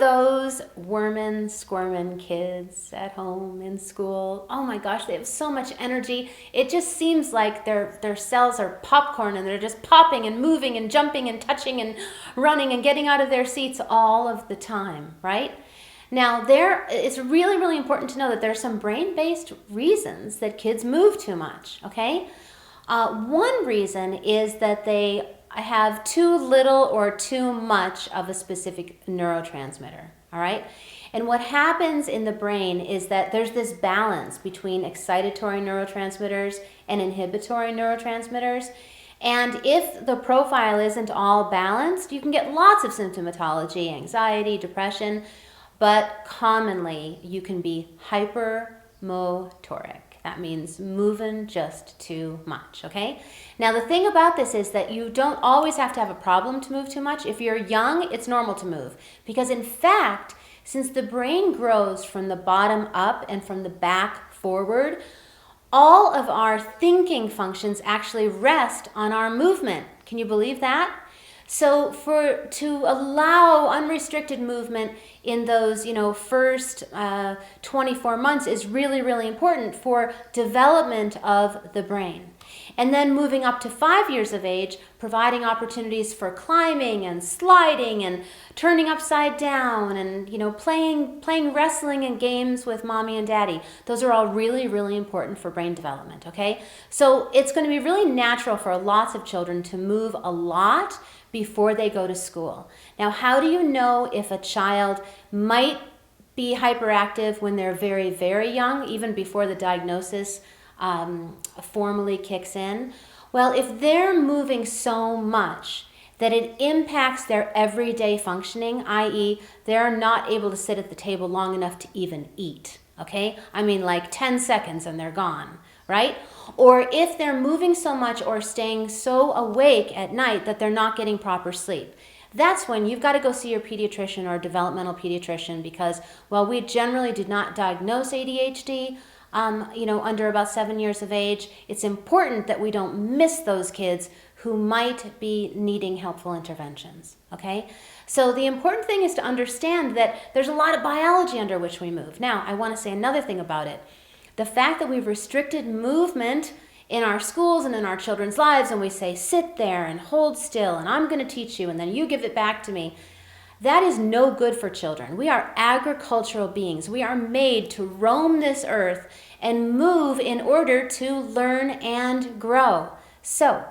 those wormin, squirmin' kids at home, in school? Oh my gosh, they have so much energy. It just seems like their cells are popcorn and they're just popping and moving and jumping and touching and running and getting out of their seats all of the time, right? Now, it's really, really important to know that there are some brain-based reasons that kids move too much, okay? One reason is that they have too little or too much of a specific neurotransmitter, all right? And what happens in the brain is that there's this balance between excitatory neurotransmitters and inhibitory neurotransmitters. And if the profile isn't all balanced, you can get lots of symptomatology, anxiety, depression, but commonly you can be hypermotoric. That means moving just too much, okay? Now, the thing about this is that you don't always have to have a problem to move too much. If you're young, it's normal to move. Because in fact, since the brain grows from the bottom up and from the back forward, all of our thinking functions actually rest on our movement. Can you believe that? So to allow unrestricted movement in those, first 24 months is really, really important for development of the brain. And then moving up to 5 years of age, providing opportunities for climbing and sliding and turning upside down and, playing wrestling and games with mommy and daddy. Those are all really, really important for brain development, okay? So it's going to be really natural for lots of children to move a lot before they go to school. Now, how do you know if a child might be hyperactive when they're very, very young, even before the diagnosis formally kicks in? Well, if they're moving so much that it impacts their everyday functioning, i.e., they're not able to sit at the table long enough to even eat, okay? I mean, like 10 seconds and they're gone, right? Or if they're moving so much or staying so awake at night that they're not getting proper sleep. That's when you've got to go see your pediatrician or developmental pediatrician, because while we generally do not diagnose ADHD, under about 7 years of age, it's important that we don't miss those kids who might be needing helpful interventions, okay? So the important thing is to understand that there's a lot of biology under which we move. Now, I want to say another thing about it. The fact that we've restricted movement in our schools and in our children's lives, and we say, sit there and hold still, and I'm going to teach you, and then you give it back to me, that is no good for children. We are agricultural beings. We are made to roam this earth and move in order to learn and grow. So,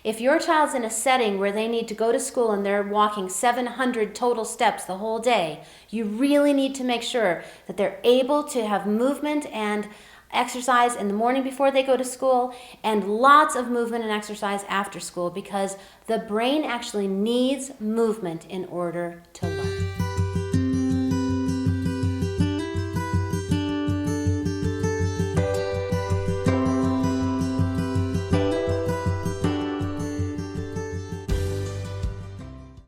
if your child's in a setting where they need to go to school and they're walking 700 total steps the whole day, you really need to make sure that they're able to have movement and exercise in the morning before they go to school, and lots of movement and exercise after school, because the brain actually needs movement in order to learn.